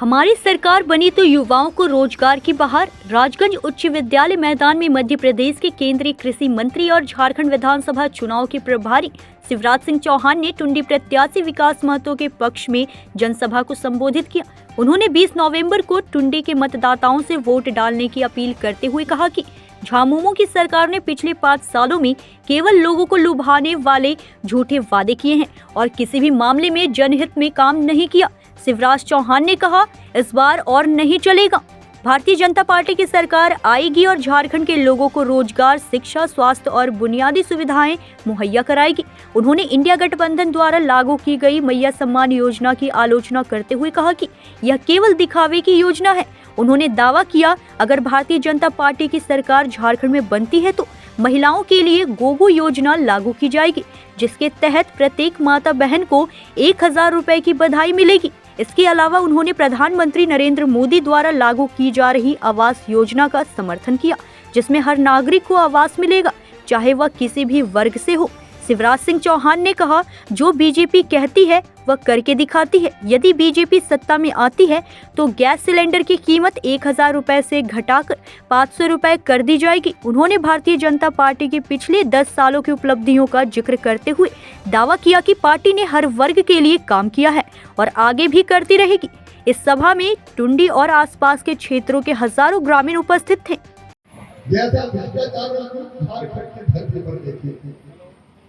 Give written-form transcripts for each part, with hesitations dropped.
हमारी सरकार बनी तो युवाओं को रोजगार की बहार। राजगंज उच्च विद्यालय मैदान में मध्य प्रदेश के केंद्रीय कृषि मंत्री और झारखंड विधानसभा चुनाव के प्रभारी शिवराज सिंह चौहान ने टुंडी प्रत्याशी विकास महतो के पक्ष में जनसभा को संबोधित किया। उन्होंने 20 नवंबर को टुंडी के मतदाताओं से वोट डालने की अपील करते हुए कहा कि झामुमो की सरकार ने पिछले 5 सालों में केवल लोगों को लुभाने वाले झूठे वादे किए हैं और किसी भी मामले में जनहित में काम नहीं किया। शिवराज चौहान ने कहा, इस बार और नहीं चलेगा। भारतीय जनता पार्टी की सरकार आएगी और झारखंड के लोगों को रोजगार, शिक्षा, स्वास्थ्य और बुनियादी सुविधाएं मुहैया कराएगी। उन्होंने इंडिया गठबंधन द्वारा लागू की गई मैया सम्मान योजना की आलोचना करते हुए कहा कि यह केवल दिखावे की योजना है। उन्होंने दावा किया, अगर भारतीय जनता पार्टी की सरकार झारखंड में बनती है तो महिलाओं के लिए गोगो योजना लागू की जाएगी, जिसके तहत प्रत्येक माता बहन को 1000 रुपए की बधाई मिलेगी। इसके अलावा उन्होंने प्रधानमंत्री नरेंद्र मोदी द्वारा लागू की जा रही आवास योजना का समर्थन किया, जिसमें हर नागरिक को आवास मिलेगा, चाहे वह किसी भी वर्ग से हो। शिवराज सिंह चौहान ने कहा, जो बीजेपी कहती है वह करके दिखाती है। यदि बीजेपी सत्ता में आती है तो गैस सिलेंडर की कीमत 1000 रुपए से घटाकर 500 रुपए कर दी जाएगी। उन्होंने भारतीय जनता पार्टी के पिछले 10 सालों की उपलब्धियों का जिक्र करते हुए दावा किया कि पार्टी ने हर वर्ग के लिए काम किया है और आगे भी करती रहेगी। इस सभा में टुंडी और आसपास के क्षेत्रों के हजारों ग्रामीण उपस्थित थे।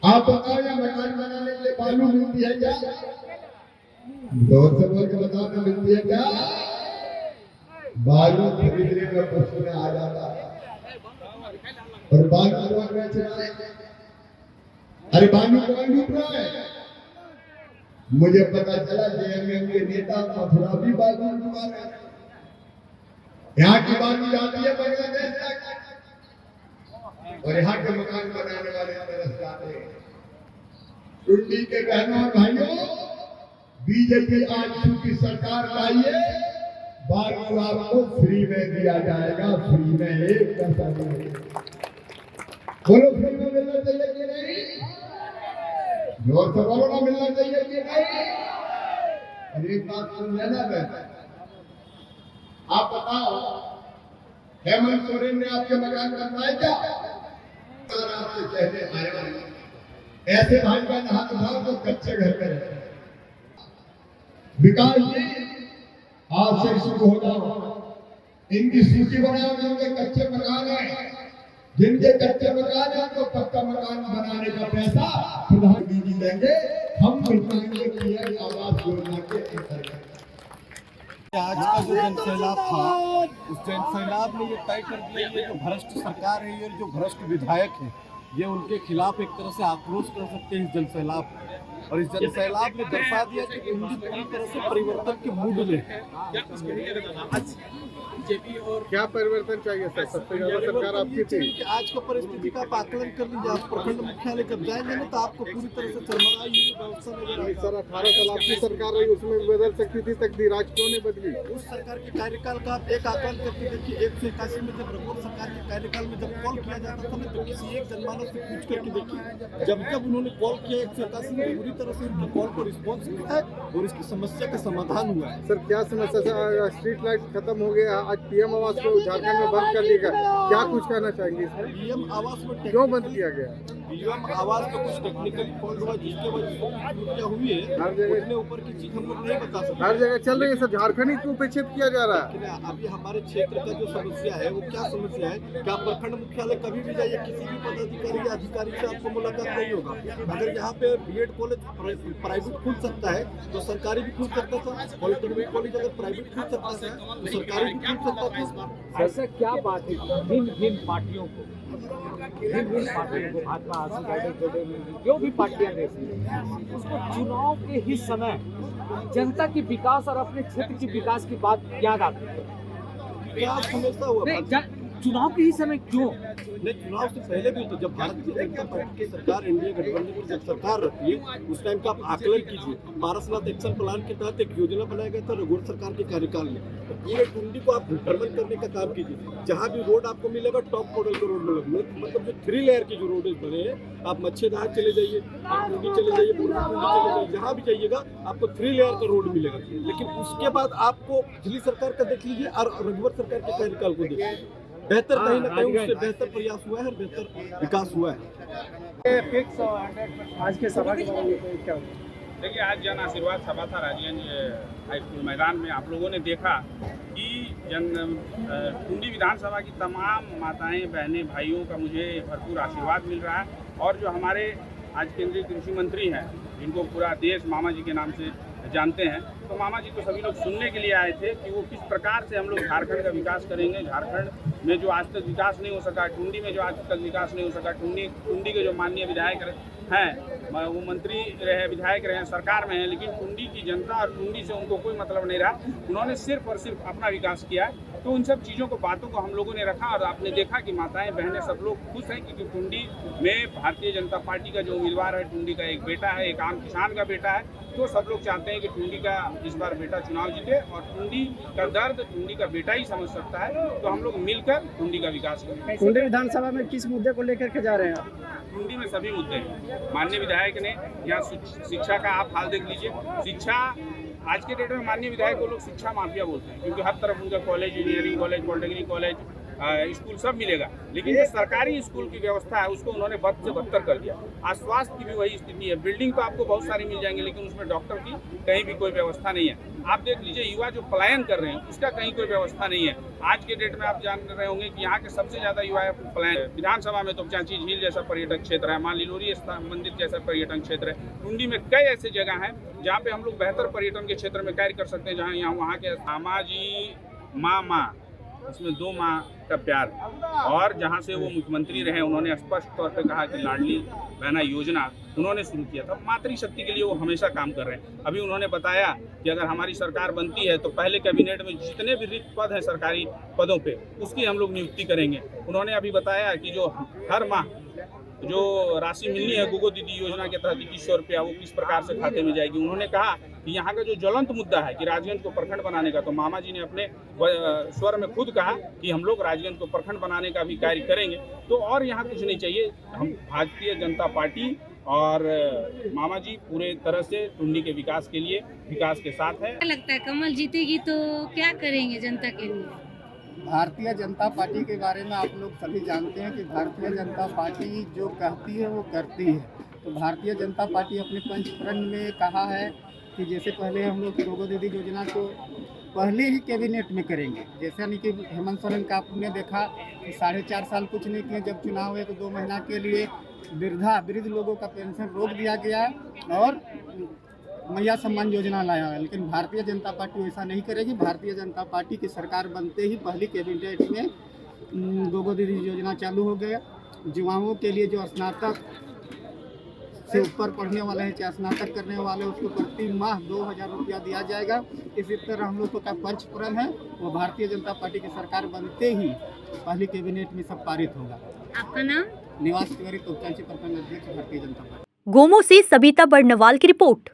आप बताओ, या मकान बनाने के लिए बालू मिलती है क्या? जोर से बोल के बताओ, ना मिलती है क्या? बालू खरीदने में पशु में आ जाता है और बालू कौन बेच रहा है? अरे बालू कौन लूट रहा है? मुझे पता चला जेएमएम के नेता मथुरा भी बालू लुटवा रहे हैं। यहाँ की बालू जाती है बांग्लादेश तक और यहाँ के मकान बनाने वाले तरसते हैं। टुंडी के बहनों और भाइयों, बीजेपी आजसू की सरकार लाइए, बालू आपको फ्री में दिया जाएगा। फ्री में, एक पैसा नहीं। बोलो, फ्री में मिलना चाहिए कि नहीं? जोर से बोलो ना, मिलना चाहिए कि नहीं? अरे एक बात सुन लेना, मैं आप बताओ, हेमंत सोरेन ने आपके मकान बनवाए क्या? आपसे कहते आए ऐसे भाई बहन हाथ उठाओ तो कच्चे घर में रहते। विकास जी, आज से शुरू हो जाओ, इनकी सूची बनाओ जिनके कच्चे मकान है। जिनके कच्चे मकान है तो पक्का मकान बनाने का पैसा प्रधानमंत्री जी देंगे। हम मिटाएंगे पीएम आवास योजना के अंतर्गत। आज का जो जनसैलाब था, उस जनसैलाब ने ये तय कर दिया, ये जो भ्रष्ट सरकार है, ये जो भ्रष्ट विधायक है, ये उनके खिलाफ एक तरह से आक्रोश कर सकते हैं इस जनसैलाब। और इस जनसैलाब ने दर्शा दिया कि हिंदी पूरी तरह से परिवर्तन के मूड में है। क्या परिवर्तन चाहिए सर? सबसे ज्यादा सरकार आपकी थी। आज का परिस्थिति का आप आकलन कर लीजिए। आप प्रखंड मुख्यालय जब जाएंगे ना तो आपको पूरी तरह से चरमराई हुई व्यवस्था नजर आएगी। सर 18 साल आपकी सरकार रही, उसमें बदल सकती थी तकदीर, आज क्यों नहीं बदली? उस सरकार के कार्यकाल का आप एक आकलन करके देखिए। 181 में जब रघुवर सरकार के कार्यकाल में जब कॉल किया जाता था ना, तो किसी एक जनमानस से पूछ करके देखिए, जब उन्होंने कॉल किया 181 में, पूरी तरह से उनकी कॉल को रिस्पॉन्स मिला है और इसकी समस्या का समाधान हुआ है। सर क्या समस्या? स्ट्रीट लाइट खत्म हो गया, आज पीएम आवास को झारखंड में बंद कर दिया। क्या कुछ कहना चाहेंगे इसमें? पीएम आवास में क्यों बंद किया गया? पीएम आवास में कुछ टेक्निकल फॉल्ट हुआ, जिसके वजह से हुई है। हर जगह उतने ऊपर की चीज हम लोग नहीं बता सकते। हर जगह चल रही है सर, झारखंड को उपेक्षित किया जा रहा है। लेकिन अभी हमारे क्षेत्र का जो समस्या है वो क्या समस्या है? क्या प्रखंड मुख्यालय कभी भी जाइए, किसी भी पदाधिकारी या अधिकारी से आपको मुलाकात नहीं होगा। अगर यहाँ पे बीएड कॉलेज प्राइवेट खुल सकता है तो सरकारी भी खुल सकता था। पॉलिटेक्निक कॉलेज अगर प्राइवेट खुल सकता है तो सरकारी भी खुल सकता था। ऐसा क्या बात है भिन्न पार्टियों को, भाजपा, जो भी पार्टियां रहती हैं, उसको चुनाव के ही समय जनता की विकास और अपने क्षेत्र की विकास की बात याद आती है। क्या समस्या हुआ? चुनाव के ही समय क्यों? नहीं, चुनाव से पहले भी तो जब भारतीय जनता पार्टी की सरकार एनडीए गठबंधन की जब सरकार रहती है उस टाइम का आप आकलन कीजिए। पारसनाथ एक्शन प्लान के तहत एक योजना बनाया गया था रघुवर सरकार के कार्यकाल में। तो पूरे टुंडी को आप भ्रमण करने का काम कीजिए। जहाँ भी रोड आपको मिलेगा टॉप मॉडल का रोड मिलेगा, मतलब जो 3 लेयर के जो रोड बने हैं, आप मच्छेदार चले जाइए, आप टुंडी चले जाइए, टुंडी चले जाइए, जहाँ भी जाइएगा आपको 3 लेयर का रोड मिलेगा। लेकिन उसके बाद आपको पिछली सरकार का देख लीजिए और रघुवर सरकार के कार्यकाल को देखिए, बेहतर कहीं ना कहीं उससे बेहतर प्रयास हुआ है और बेहतर विकास हुआ है। फिक्स आज के सभा के बारे में क्या होगा? देखिए, आज जन आशीर्वाद सभा था राजगंज हाई स्कूल मैदान में। आप लोगों ने देखा कि टुंडी विधानसभा की तमाम माताएं, बहनें, भाइयों का मुझे भरपूर आशीर्वाद मिल रहा है। और जो हमारे आज केंद्रीय कृषि मंत्री हैं, जिनको पूरा देश मामा जी के नाम से जानते हैं, तो मामा जी को सभी लोग सुनने के लिए आए थे कि वो किस प्रकार से हम लोग झारखंड का विकास करेंगे। झारखंड में जो आज तक विकास नहीं हो सका, टुंडी में जो आज तक विकास नहीं हो सका, टुंडी के जो माननीय विधायक हैं, वो मंत्री रहे, विधायक रहे, सरकार में हैं, लेकिन टुंडी की जनता और टुंडी से उनको कोई मतलब नहीं रहा। उन्होंने सिर्फ और सिर्फ अपना विकास किया। तो उन सब चीज़ों को, बातों को हम लोगों ने रखा और आपने देखा कि माताएं, बहनें सब लोग खुश हैं, क्योंकि टुंडी में भारतीय जनता पार्टी का जो उम्मीदवार है, टुंडी का एक बेटा है, एक आम किसान का बेटा है। तो सब लोग चाहते हैं कि टुंडी का इस बार बेटा चुनाव जीते और टुंडी का दर्द टुंडी का बेटा ही समझ सकता है। तो हम लोग मिलकर टुंडी का विकास करें। टुंडी विधानसभा में किस मुद्दे को लेकर के जा रहे हैं आप? टुंडी में सभी मुद्दे हैं। माननीय विधायक ने यहाँ शिक्षा का आप हाल देख लीजिए। शिक्षा आज के डेट में माननीय विधायक को लोग शिक्षा माफिया बोलते हैं, क्योंकि हर तरफ उनका college, engineering college, polytechnic college, school सब मिलेगा। लेकिन जो सरकारी स्कूल की व्यवस्था है उसको उन्होंने बद से बदतर कर दिया। आज स्वास्थ्य की भी वही स्थिति है। बिल्डिंग तो आपको बहुत सारी मिल जाएंगी, लेकिन उसमें डॉक्टर की कहीं भी कोई व्यवस्था नहीं है। आप देख लीजिए, युवा जो पलायन कर रहे हैं उसका कहीं कोई व्यवस्था नहीं है। आज के डेट में आप जान रहे होंगे कि यहाँ के सबसे ज़्यादा युवा पलायन। विधानसभा में तो चांची झील जैसा पर्यटक क्षेत्र है, मां लिलोरी मंदिर जैसा पर्यटन क्षेत्र है। टुंडी में कई ऐसे जगह हैं जहाँ पे हम लोग बेहतर पर्यटन के क्षेत्र में कार्य कर सकते हैं, जहाँ यहाँ वहाँ के मामा जी माँ इसमें 2 माँ का प्यार। और जहाँ से वो मुख्यमंत्री रहे, उन्होंने स्पष्ट तौर पे कहा कि लाडली बहना योजना उन्होंने शुरू किया था। मातृशक्ति के लिए वो हमेशा काम कर रहे हैं। अभी उन्होंने बताया कि अगर हमारी सरकार बनती है तो पहले कैबिनेट में जितने भी रिक्त पद हैं सरकारी पदों पे, उसकी हम लोग नियुक्ति करेंगे। उन्होंने अभी बताया कि जो हर माह जो राशि मिलनी है गोगो दीदी योजना के तहत 2100 रुपया, वो किस प्रकार से खाते में जाएगी। उन्होंने कहा कि यहाँ का जो ज्वलंत मुद्दा है कि राजगंज को प्रखंड बनाने का, तो मामा जी ने अपने स्वर में खुद कहा कि हम लोग राजगंज को प्रखंड बनाने का भी कार्य करेंगे। तो और यहाँ कुछ नहीं चाहिए। हम भारतीय जनता पार्टी और मामा जी पूरे तरह से टुंडी के विकास के लिए विकास के साथ है। लगता है कमल जीतेगी तो क्या करेंगे जनता के लिए? भारतीय जनता पार्टी के बारे में आप लोग सभी जानते हैं कि भारतीय जनता पार्टी जो कहती है वो करती है। तो भारतीय जनता पार्टी अपने पंचप्रण में कहा है कि जैसे पहले हम लोग गोगो दीदी योजना को पहले ही कैबिनेट में करेंगे। जैसा नहीं कि हेमंत सोरेन का आपने देखा कि 4.5 साल कुछ नहीं किए, जब चुनाव हुए तो 2 महीना के लिए वृद्ध लोगों का पेंशन रोक दिया गया और मैया सम्मान योजना लाया है। लेकिन भारतीय जनता पार्टी ऐसा नहीं करेगी। भारतीय जनता पार्टी की सरकार बनते ही पहली कैबिनेट में गोगो दीदी योजना चालू हो गया। युवाओं के लिए जो स्नातक से ऊपर पढ़ने वाले हैं, चाहे स्नातक करने वाले, उसको प्रति माह 2000 रुपया दिया जाएगा। इसी तरह हम लोग का पंचप्रण है वो भारतीय जनता पार्टी की सरकार बनते ही पहली कैबिनेट में सब पारित होगा। आपका नाम? निवास तिवारी, तोपचांची प्रखंड अध्यक्ष, भारतीय जनता पार्टी। गोमो से सबिता बर्नवाल की रिपोर्ट।